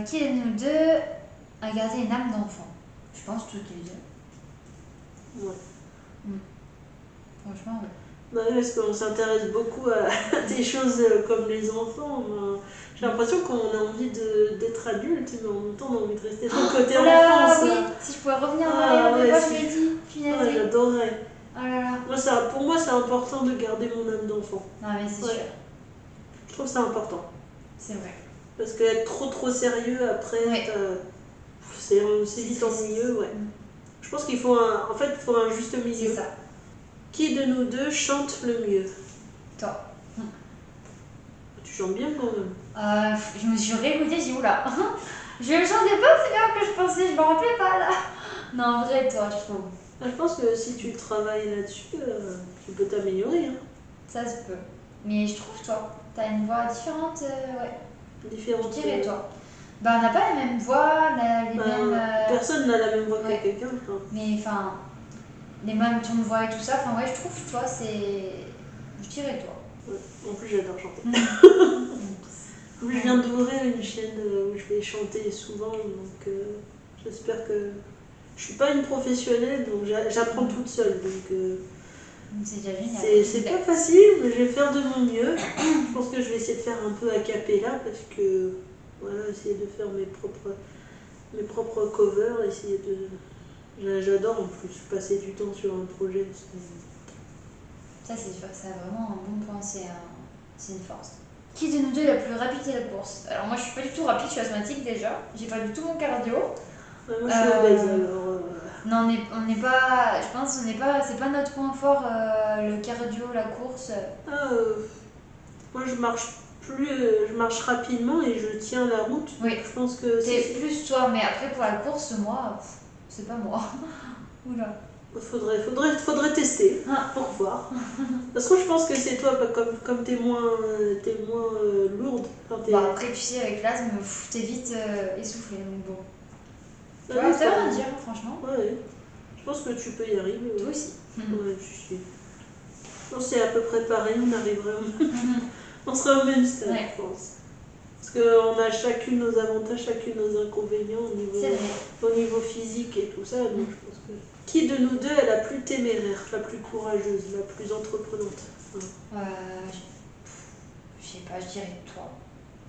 Qui de nous deux a gardé une âme d'enfant? Je pense toutes les deux. Ouais. Franchement, ouais. Bah oui, parce qu'on s'intéresse beaucoup à des choses comme les enfants. J'ai l'impression qu'on a envie d'être adulte, mais en même temps on a envie de rester dans le côté Oh là, enfance. oui, si je pouvais revenir en Ah arrière, des ouais, fois je me dis, ah, punaise. j'adorerais. Oh là là. Pour moi, c'est important de garder mon âme d'enfant. Non, mais c'est Ouais. sûr, Je trouve ça important. c'est vrai. Parce qu'être trop sérieux après, Ouais. c'est vite ennuyeux. Ouais. Je pense qu'il faut en fait, il faut un juste milieu. C'est ça. Qui de nous deux chante le mieux? Toi. Tu chantes bien quand même. Je me suis réécoutée, j'ai dit oula. Je ne chantais pas aussi bien que je pensais, je me rappelais pas là. Non, en vrai, toi, je trouve. Je pense que si tu travailles là-dessus, tu peux t'améliorer. Hein. Ça se peut. Mais je trouve, toi, t'as une voix différente, ouais. Différentes. Je dirais toi. Bah, on n'a pas la même voix, les mêmes. Personne n'a la même voix ouais. que quelqu'un. Enfin. Mais enfin, les mêmes tons de voix et tout ça. Enfin, ouais, je trouve, toi, c'est. Je dirais toi. Ouais. En plus, j'adore chanter. Je viens d'ouvrir une chaîne où je vais chanter souvent, donc j'espère que. Je suis pas une professionnelle, donc j'apprends toute seule. Donc c'est déjà génial. C'est pas facile, mais je vais faire de mon mieux. Je pense que je vais essayer de faire un peu a cappella parce que voilà, essayer de faire mes propres covers, essayer de. J'adore en plus passer du temps sur un projet. Ça, c'est sûr, ça a vraiment un bon point, c'est une force. Qui de nous deux est la plus rapide à la course? Alors, moi, je suis pas du tout rapide, je suis asthmatique déjà. J'ai pas du tout mon cardio. Ouais, moi, je suis obèse alors. Non, on n'est pas. Je pense qu'on n'est pas. C'est pas notre point fort, le cardio, la course. Moi, je marche rapidement et je tiens la route. Oui. Je pense que c'est plus toi, mais après, pour la course, moi, c'est pas moi. Oula. Faudrait tester pour voir. Parce que je pense que c'est toi, comme t'es moins lourde. Bah, après, tu sais, avec l'asthme, t'es vite essoufflé, donc bon. Ça Ouais, ça va dire, franchement. Ouais, je pense que tu peux y arriver. Toi aussi. Ouais, je suis. Non, c'est à peu près pareil, on arriverait on serait au même stade, ouais. je pense. Parce qu'on a chacune nos avantages, chacune nos inconvénients au niveau physique et tout ça. Donc je pense que. Qui de nous deux est la plus téméraire, la plus courageuse, la plus entreprenante? Je sais pas, je dirais toi,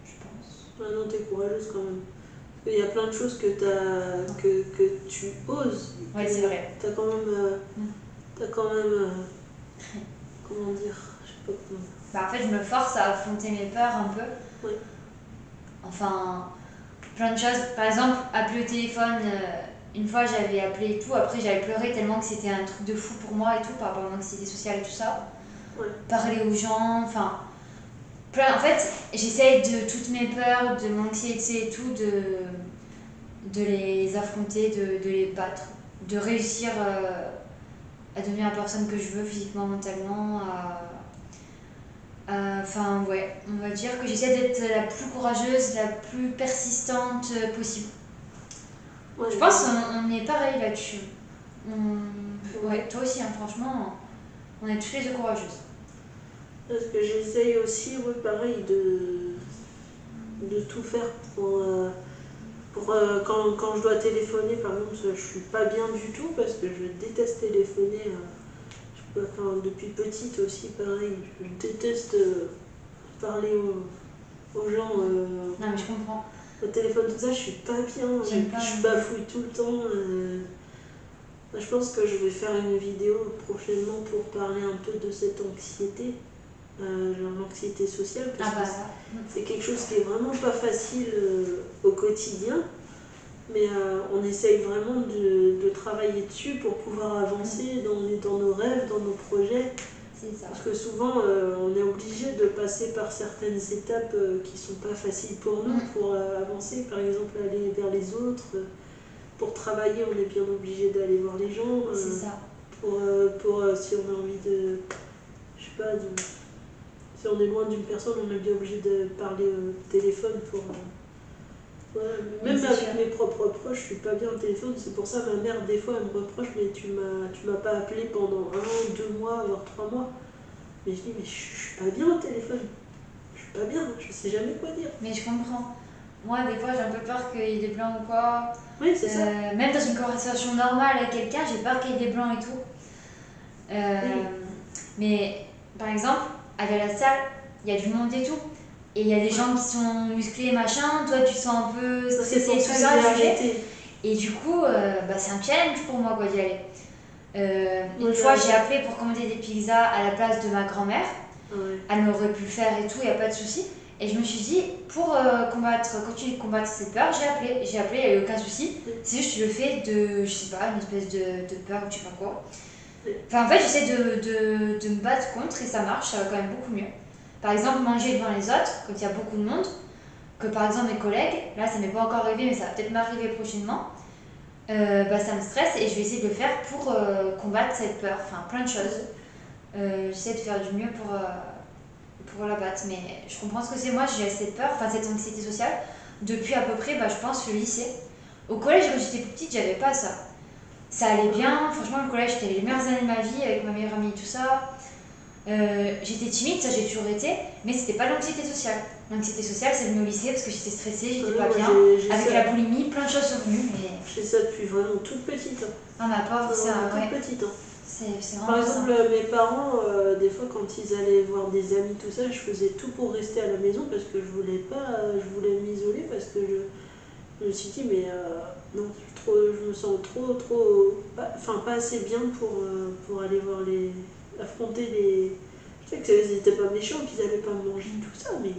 je pense. Ah non, t'es courageuse quand même. Parce qu'il y a plein de choses que tu oses. Ouais, c'est vrai. T'as quand même. Comment dire? Je sais pas comment. Bah, en fait, je me force à affronter mes peurs un peu. Oui. Enfin, plein de choses. Par exemple, appeler au téléphone. Une fois, j'avais appelé et tout. Après, j'avais pleuré tellement que c'était un truc de fou pour moi et tout, par rapport à l'anxiété sociale et tout ça. Ouais. Parler aux gens, enfin. En fait, j'essaie de toutes mes peurs, de mon anxiété et tout, de les affronter, de les battre, de réussir à devenir la personne que je veux physiquement, mentalement. Enfin, ouais, on va dire que j'essaie d'être la plus courageuse, la plus persistante possible. Ouais, je pense qu'on est pareil là-dessus. Ouais, toi aussi, hein, franchement, on est toutes les deux courageuses. Parce que j'essaye aussi, pareil, de tout faire pour quand je dois téléphoner, par exemple, je suis pas bien du tout parce que je déteste téléphoner. Depuis petite aussi, pareil, je déteste parler aux gens. Non, mais je comprends. Au téléphone, tout ça, je suis pas bien. Je bafouille tout le temps. Je pense que je vais faire une vidéo prochainement pour parler un peu de cette anxiété. L'anxiété sociale, parce que c'est quelque chose qui est vraiment pas facile au quotidien, mais on essaye vraiment de travailler dessus pour pouvoir avancer dans nos rêves, dans nos projets. C'est ça. Parce que souvent on est obligé de passer par certaines étapes qui sont pas faciles pour nous, pour avancer, par exemple aller vers les autres. Pour travailler, on est bien obligé d'aller voir les gens. C'est ça. Pour si on a envie de, je sais pas, si on est loin d'une personne, on est bien obligé de parler au téléphone pour. Même avec mes propres proches, je suis pas bien au téléphone. C'est pour ça ma mère, des fois, elle me reproche, mais tu m'as pas appelé pendant 1, 2 mois, voire 3 mois. Mais je dis, mais je suis pas bien au téléphone. Je suis pas bien, je sais jamais quoi dire. Mais je comprends. Moi, des fois, j'ai un peu peur qu'il y ait des blancs ou quoi. Oui, c'est ça. Même dans une conversation normale avec quelqu'un, j'ai peur qu'il y ait des blancs et tout. Oui. Mais par exemple, aller à la salle, il y a du monde et tout. Et il y a des gens qui sont musclés, machin. Toi, tu te sens un peu C'est stressé, pour tout ça ça. que j'ai Tu fais. arrêté. Et du coup, c'est un challenge pour moi quoi, d'y aller. Moi, Une fois, j'ai appelé pour commander des pizzas à la place de ma grand-mère. Ouais. Elle aurait pu le faire et tout, il n'y a pas de souci. Et je me suis dit, pour continuer de combattre cette peur, j'ai appelé, il n'y a eu aucun souci. C'est juste le fait de, je sais pas, une espèce de peur ou je sais pas quoi. Enfin, en fait, j'essaie de me battre contre et ça marche, ça va quand même beaucoup mieux. Par exemple, manger devant les autres, quand il y a beaucoup de monde, que par exemple mes collègues, là ça m'est pas encore arrivé, mais ça va peut-être m'arriver prochainement, ça me stresse et je vais essayer de le faire pour combattre cette peur, enfin plein de choses. J'essaie de faire du mieux pour la battre, mais je comprends ce que c'est. Moi, j'ai cette peur, enfin cette anxiété sociale, depuis à peu près, je pense, le lycée. Au collège, quand j'étais plus petite, j'avais pas ça. Ça allait bien, franchement, le collège, c'était les meilleures années de ma vie avec ma meilleure amie et tout ça. J'étais timide, ça j'ai toujours été, mais c'était pas l'anxiété sociale. L'anxiété sociale, c'est venu au lycée parce que j'étais stressée, j'étais pas bien. Avec la boulimie, plein de choses sont venues. Mais... J'ai ça depuis vraiment toute petite. Ah, ma pauvre, c'est un. Toute petite. C'est vraiment Par exemple, mes parents, des fois, quand ils allaient voir des amis, tout ça, je faisais tout pour rester à la maison parce que je voulais m'isoler parce que je me suis dit, mais non, je me sens pas assez bien pour aller affronter les. Je sais qu'ils n'étaient pas méchants, qu'ils n'allaient pas me manger tout ça, mais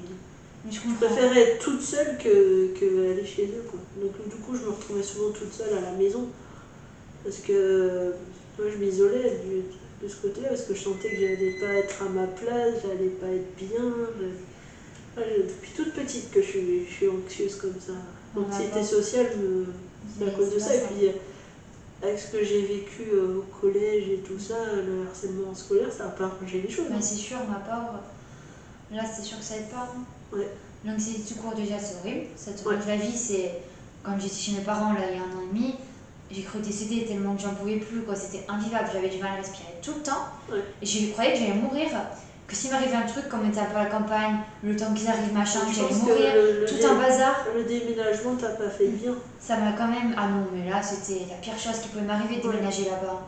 je préférais être toute seule que aller chez eux, quoi. Donc du coup, je me retrouvais souvent toute seule à la maison parce que moi, je m'isolais de ce côté-là parce que je sentais que j'allais pas être à ma place, j'allais pas être bien. Depuis toute petite que je suis anxieuse comme ça. L'anxiété sociale, c'est à cause de ça. Et puis, avec ce que j'ai vécu au collège et tout ça, le harcèlement scolaire, ça n'a pas arrangé les choses. Mais c'est sûr, ma pauvre. Là, c'est sûr que ça aide pas. Ouais. L'anxiété tout court, déjà, c'est horrible. Ça te ronge la vie. C'est quand j'étais chez mes parents, là, il y a 1 an et demi, j'ai cru décéder tellement que j'en pouvais plus, quoi. C'était invivable. J'avais du mal à respirer tout le temps. Ouais. Et je croyais que j'allais mourir. Que s'il m'arrivait un truc, comme on était un peu à la campagne, le temps qu'ils arrivent, machin, j'allais mourir, tout un bazar. Le déménagement, t'as pas fait bien. Ça m'a quand même. Ah non, mais là, c'était la pire chose qui pouvait m'arriver de déménager là-bas.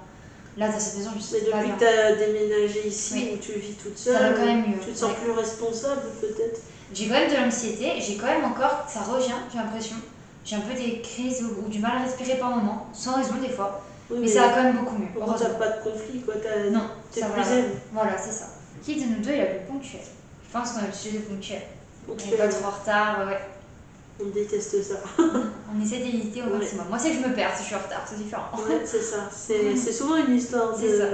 Là, dans cette maison, je sais pas. Mais depuis que t'as déménagé ici, où tu vis toute seule, ça va quand même mieux. Tu te sens plus responsable, peut-être. J'ai quand même de l'anxiété, j'ai quand même encore. Ça revient, j'ai l'impression. J'ai un peu des crises ou du mal à respirer par moment, sans raison des fois. Oui, mais ça va quand même beaucoup mieux. Au moins, t'as pas de conflit, quoi. Non, t'es plus zen. Voilà, c'est ça. Qui de nous deux est la plus ponctuelle? Je pense qu'on a le sujet de ponctuel. On n'est pas trop en retard, ouais. On déteste ça. On essaie d'éviter au maximum. Moi, c'est que je me perds si je suis en retard, c'est différent. Ouais, c'est ça. C'est souvent une histoire de. C'est ça.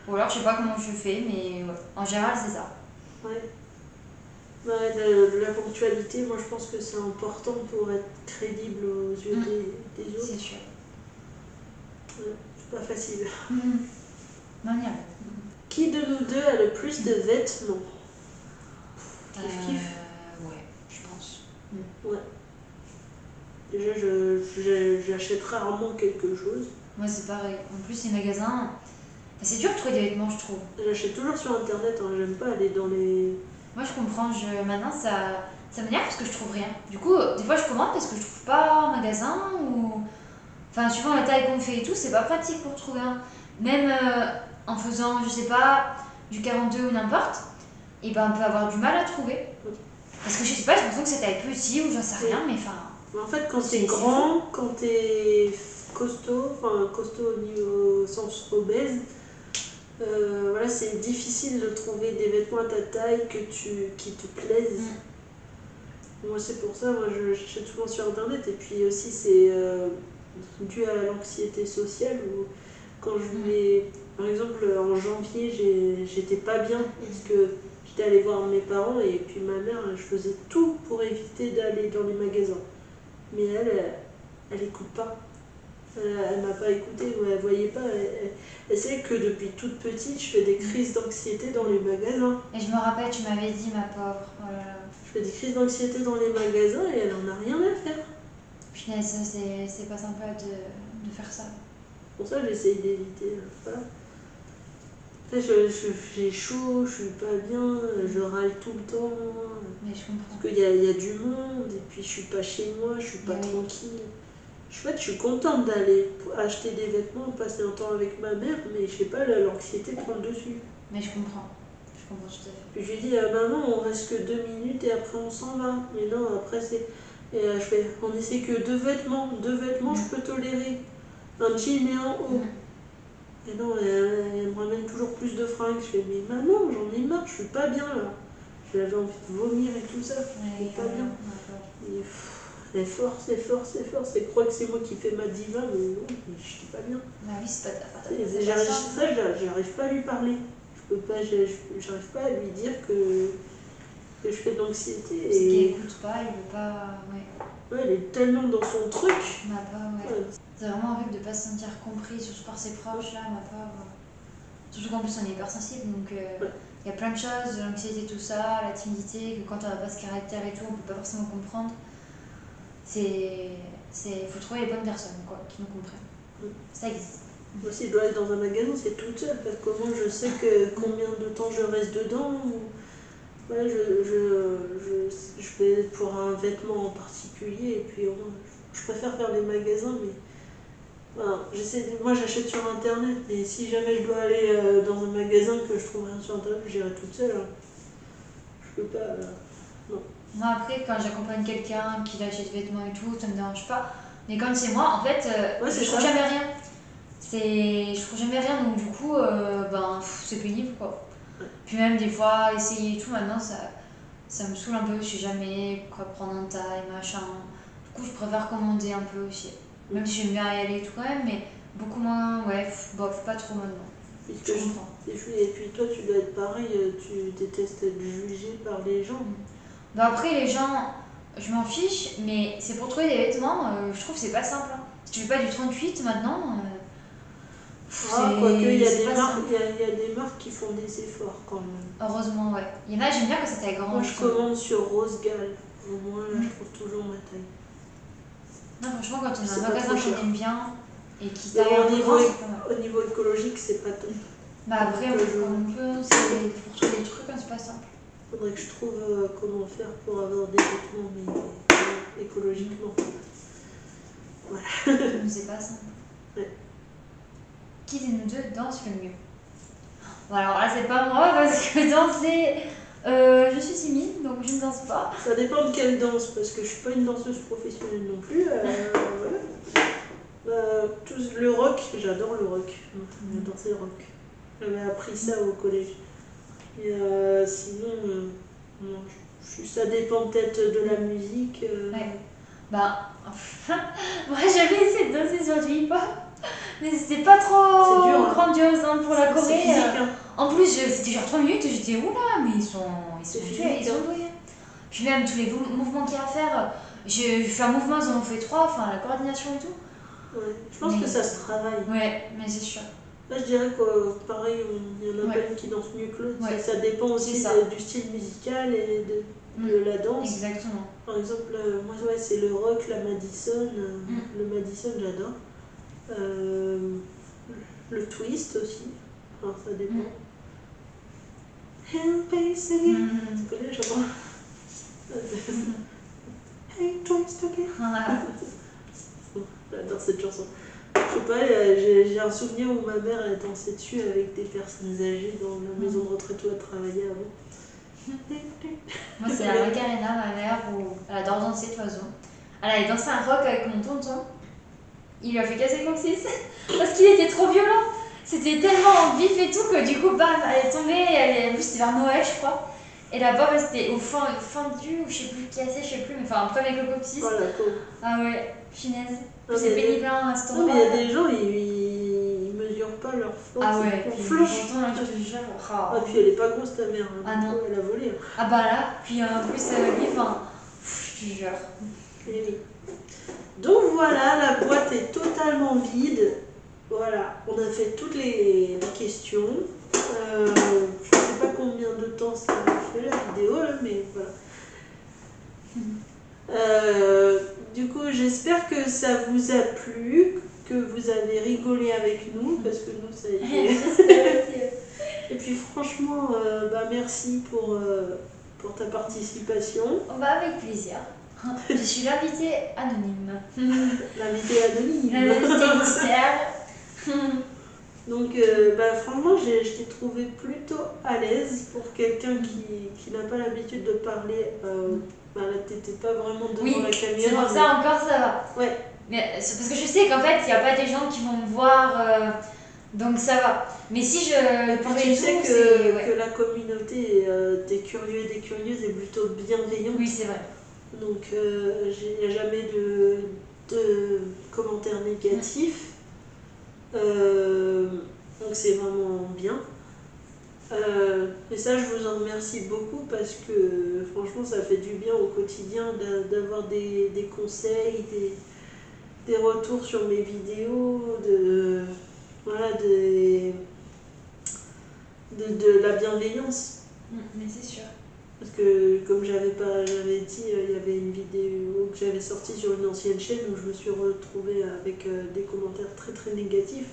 Ou alors, je sais pas comment je fais, mais ouais. En général, c'est ça. Ouais. La ponctualité, moi, je pense que c'est important pour être crédible aux yeux des autres. C'est sûr. Ouais, c'est pas facile. Non, il y a. Qui de nous deux a le plus de vêtements? Kiff. Ouais, je pense. Ouais. Déjà, j'achète rarement quelque chose. Moi, c'est pareil. En plus, les magasins, c'est dur de trouver des vêtements, je trouve. J'achète toujours sur internet, hein. J'aime pas aller dans les. Moi, je comprends. Maintenant, ça m'énerve parce que je trouve rien. Du coup, des fois, je commande parce que je trouve pas en magasin ou. Enfin, suivant la taille qu'on fait et tout, c'est pas pratique pour trouver un. Même en faisant, je sais pas, du 42 ou n'importe, et on peut avoir du mal à trouver. Parce que je sais pas, j'ai l'impression que c'est taille petit ou j'en sais rien, mais enfin. En fait, quand t'es grand, quand t'es costaud au sens obèse, voilà, c'est difficile de trouver des vêtements à ta taille qui te plaisent. Moi, c'est pour ça, j'achète souvent sur internet. Et puis aussi, c'est dû à l'anxiété sociale où quand je voulais, par exemple, en janvier, j'étais pas bien parce que j'étais allée voir mes parents et puis ma mère, je faisais tout pour éviter d'aller dans les magasins. Mais elle écoute pas. Elle m'a pas écouté, ou elle voyait pas. Elle sait que depuis toute petite, je fais des crises d'anxiété dans les magasins. Et je me rappelle, tu m'avais dit, ma pauvre. Oh là là. Je fais des crises d'anxiété dans les magasins et elle en a rien à faire. Punaise, ça, c'est pas sympa de faire ça. Pour ça, j'essaye d'éviter. Voilà. J'ai chaud, je suis pas bien, je râle tout le temps. Mais je comprends. Parce qu'il y a du monde, et puis je suis pas chez moi, je suis pas tranquille. Je suis contente d'aller acheter des vêtements, passer un temps avec ma mère, mais je sais pas, l'anxiété prend le dessus. Mais je comprends tout à fait. Puis je lui dis, maman, on reste que 2 minutes et après on s'en va. Mais non, après c'est. Et je fais, on essaie que 2 vêtements. 2 vêtements, je peux tolérer. Un jean et un haut. Et non, elle me ramène toujours plus de fringues. Je fais, mais maman, j'en ai marre, je suis pas bien là. J'avais envie de vomir et tout ça. Je suis pas bien. Et, elle force. Elle croit que c'est moi qui fais ma diva, mais non, je suis pas bien. Bah oui, c'est pas ta J'arrive pas à lui parler. J'arrive pas à lui dire que je fais de l'anxiété. Parce qu'il écoute pas, il veut pas. Ouais, elle est tellement dans son truc. C'est vraiment horrible de ne pas se sentir compris, surtout par ses proches, là, surtout qu'en plus on est hypersensible, donc il y a plein de choses, l'anxiété, tout ça, la timidité, que quand on n'a pas ce caractère et tout, on peut pas forcément comprendre. Faut trouver les bonnes personnes, quoi, qui nous comprennent. Ça existe. Moi, si je dois aller dans un magasin, c'est toute seule, parce que comment je sais combien de temps je reste dedans. Ouais, je vais pour un vêtement en particulier, et puis je préfère faire les magasins, mais voilà, moi j'achète sur internet, mais si jamais je dois aller dans un magasin que je trouve rien sur internet, j'irai toute seule. Hein. Je peux pas. Non. Moi après, quand j'accompagne quelqu'un qui achète des vêtements et tout, ça me dérange pas. Mais quand c'est moi, en fait, je trouve jamais rien. Je trouve jamais rien, donc du coup, c'est pénible quoi. Puis même des fois, essayer et tout, maintenant ça me saoule un peu, je sais jamais quoi prendre en taille, machin. Du coup, je préfère commander un peu aussi. Même si j'aime bien y aller et tout quand même, mais beaucoup moins, pas trop maintenant. Je comprends. Et puis toi, tu dois être pareil, tu détestes être jugé par les gens. Après, les gens, je m'en fiche, mais c'est pour trouver des vêtements, je trouve que c'est pas simple. Hein. Si tu veux pas du 38 maintenant. Quoique, il y a des marques qui font des efforts quand même. Heureusement, ouais. Il y en a, j'aime bien quand c'est taille grande. Moi, je commande sur Rosegal. Au moins, là, je trouve toujours ma taille. Non, franchement, quand on a un magasin qu'on aime bien et qui taille un peu grand, au niveau écologique, c'est pas top. Après, on peut, pour trouver des trucs, c'est pas simple. Faudrait que je trouve comment faire pour avoir des vêtements, mais écologiquement. Voilà. C'est pas simple. Ouais. Qui de nous deux danse le mieux? Bon, alors là, c'est pas moi parce que danser, je suis timide donc je ne danse pas. Ça dépend de quelle danse parce que je suis pas une danseuse professionnelle non plus. Le rock, j'adore le rock. J'ai dansé le rock. J'avais appris ça au collège. Et sinon, ça dépend peut-être de la musique. Ouais. Moi j'avais essayé de danser sur du hip-hop. Mais c'était pas trop grandiose hein, pour la Corée. Physique, hein. En plus, c'était genre 3 minutes et j'étais oula, mais ils sont doués. Puis même tous les mouvements qu'il y a à faire, je fais un mouvement, ils en ont fait 3, enfin la coordination et tout. Ouais. Je pense que ça se travaille. Ouais, mais c'est sûr. Là, je dirais que pareil, il y en a pas une qui danse mieux que l'autre. Ouais. Ça dépend aussi du style musical et de la danse. Exactement. Par exemple, moi, c'est le rock, la Madison. Le Madison, j'adore. Le twist aussi, enfin, ça dépend. Hey, twist again. Tu connais, je crois. Hey, twist again. J'adore cette chanson. Je sais pas, j'ai un souvenir où ma mère elle dansait dessus avec des personnes âgées dans la maison de retraite où elle travaillait avant. Moi, c'est la Macarena, ma mère, où elle adore danser de toute façon. Elle avait dansé un rock avec mon tonton. Il lui a fait casser le coccyx parce qu'il était trop violent. C'était tellement vif et tout que du coup, bam, elle est tombée. En plus, c'était vers Noël, je crois. Et là-bas, c'était au fendu, ou je sais plus, cassé, je sais plus. Mais enfin, après avec le coccyx. Oh, la pauvre. Ah ouais, finesse. C'est pénible à cet endroit. Non, mais il y a des gens, ils mesurent pas leur force. Ah ouais, puis elle est pas grosse ta mère. Ah non. Elle a volé. Ah bah là, puis en plus, lui, enfin, je te jure. Et oui. Donc voilà, la boîte est totalement vide. Voilà, on a fait toutes les questions. Je ne sais pas combien de temps ça a fait la vidéo, là, mais voilà. Du coup, j'espère que ça vous a plu, que vous avez rigolé avec nous, parce que nous, ça a été... Et puis franchement, merci pour ta participation. Avec plaisir. Je suis l'invitée anonyme. L'invitée anonyme. L'invitée mystère. Donc franchement, je t'ai trouvé plutôt à l'aise pour quelqu'un qui n'a pas l'habitude de parler. Là, t'étais pas vraiment devant la caméra. C'est pour ça encore ça va. Ouais. Mais c'est parce que je sais qu'en fait, il n'y a pas des gens qui vont me voir, donc ça va. Mais si je parlais tu sais que la communauté des curieux et des curieuses est plutôt bienveillante. Oui, c'est vrai. Donc il n'y a jamais de commentaires négatifs. Donc c'est vraiment bien. Et ça, je vous en remercie beaucoup parce que franchement, ça fait du bien au quotidien d'avoir des conseils, des retours sur mes vidéos, de la bienveillance. Mais c'est sûr. Parce que comme j'avais dit, il y avait une vidéo que j'avais sortie sur une ancienne chaîne où je me suis retrouvée avec des commentaires très très négatifs.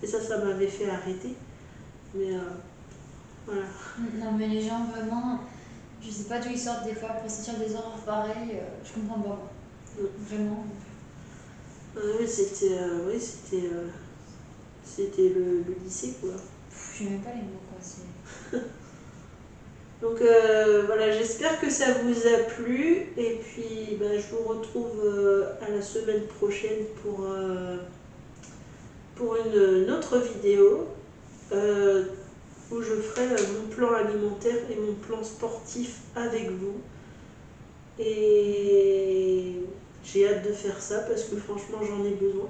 Et ça m'avait fait arrêter. Mais voilà. Non mais les gens vraiment, je sais pas d'où ils sortent des fois pour sortir des horreurs pareilles, je comprends pas. Vraiment. Oui, c'était le lycée quoi. Je sais même pas les mots quoi. Donc voilà, j'espère que ça vous a plu et puis je vous retrouve à la semaine prochaine pour une autre vidéo où je ferai mon plan alimentaire et mon plan sportif avec vous. Et j'ai hâte de faire ça parce que franchement j'en ai besoin.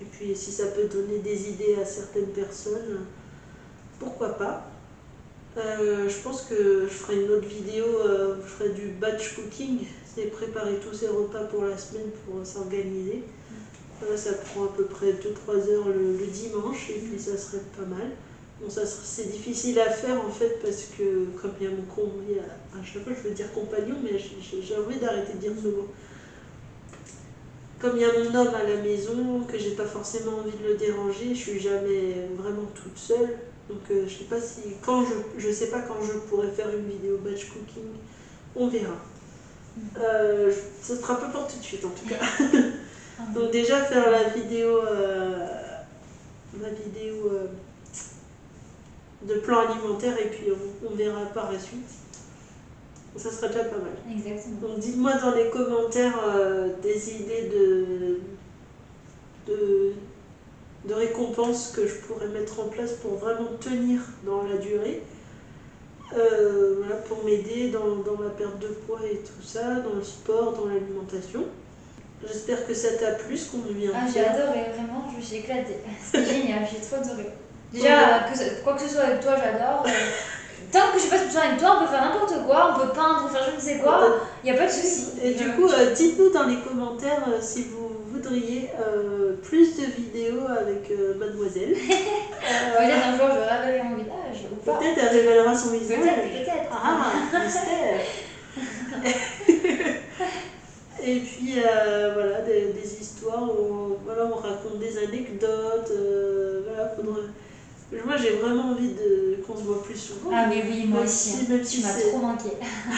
Et puis si ça peut donner des idées à certaines personnes, pourquoi pas. Je pense que je ferai une autre vidéo où je ferai du batch cooking, c'est préparer tous ces repas pour la semaine pour s'organiser. Ça prend à peu près 2-3 heures le dimanche et puis ça serait pas mal. Bon, c'est difficile à faire en fait parce que comme il y a à chaque fois je veux dire compagnon, mais j'ai envie d'arrêter de dire ce mot. Comme il y a mon homme à la maison, que j'ai pas forcément envie de le déranger, je suis jamais vraiment toute seule. Donc je sais pas je sais pas quand je pourrais faire une vidéo batch cooking, on verra. Ce sera pas pour tout de suite en tout cas. Donc déjà faire la vidéo de plan alimentaire et puis on verra par la suite. Ça sera déjà pas mal. Exactement. Donc dites-moi dans les commentaires des idées de récompenses que je pourrais mettre en place pour vraiment tenir dans la durée. Pour m'aider dans ma perte de poids et tout ça, dans le sport, dans l'alimentation. J'espère que ça t'a plu ce qu'on vient de faire. J'ai adoré, vraiment, je me suis éclatée. C'était génial, j'ai trop adoré. Déjà, quoi que ce soit avec toi, j'adore. Tant que je passe du temps avec toi, on peut faire n'importe quoi, on peut peindre, faire je ne sais quoi, il n'y a pas de souci. Et du coup, dites-nous dans les commentaires si vous voudriez plus de vidéos avec mademoiselle. Peut-être un jour je révélerai mon visage ou pas. Peut-être elle révélera son visage. Peut-être. Ah, mystère. Et puis voilà, des histoires où on raconte des anecdotes. Moi j'ai vraiment envie qu'on se voit plus souvent. Ah mais oui, moi aussi. Même si tu m'as trop manqué.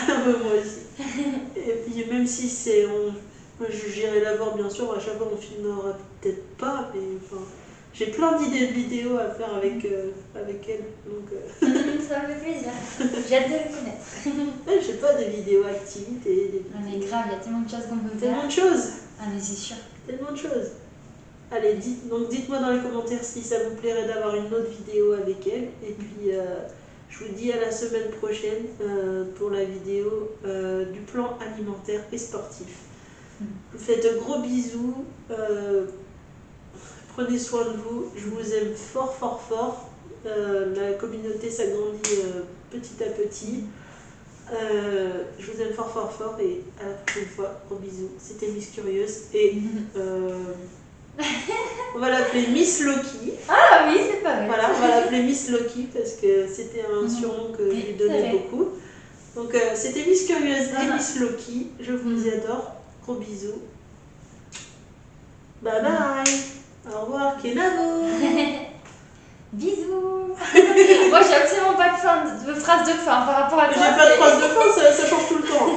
Moi aussi. Et puis même si moi j'irai la voir bien sûr, à chaque fois on filmera peut-être pas, mais enfin, j'ai plein d'idées de vidéos à faire avec elle. Donc, ça me fait plaisir. J'ai hâte de le connaître. Je sais pas, des vidéos activités. Mais grave, il y a tellement de choses qu'on peut faire. Tellement de choses. Ah mais c'est sûr. Tellement de choses. Allez, dites-moi dans les commentaires si ça vous plairait d'avoir une autre vidéo avec elle. Et puis, je vous dis à la semaine prochaine pour la vidéo du plan alimentaire et sportif. Je vous fais de gros bisous. Prenez soin de vous. Je vous aime fort, fort, fort. La communauté s'agrandit petit à petit. Je vous aime fort, fort, fort. Et à la prochaine fois. Gros bisous. C'était Miss Curieuse. Et... on va l'appeler Miss Loki. Ah oui, c'est pas vrai. Voilà, on va l'appeler Miss Loki parce que c'était un surnom que je lui donnais beaucoup. Donc c'était Miss Curieuse et Miss Loki. Je vous adore. Gros bisous. Bye bye. Au revoir, Kenavo. Bisous. Moi, j'ai absolument pas de phrase de fin par rapport à toi. J'ai pas de phrase de fin, ça change tout le temps.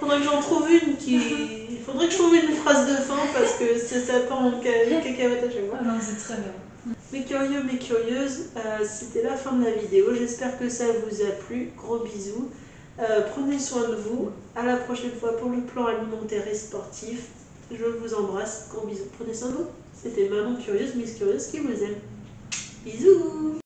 Faudrait que j'en trouve une qui... Faudrait que je trouve une phrase de fin parce que ça part en cacahuète à chaque fois. Ah non, c'est très bien. Mes curieux, mes curieuses, c'était la fin de la vidéo. J'espère que ça vous a plu. Gros bisous. Prenez soin de vous. À la prochaine fois pour le plan alimentaire et sportif. Je vous embrasse. Gros bisous. Prenez soin de vous. C'était Maman Curieuse, Miss Curieuse qui vous aime. Bisous.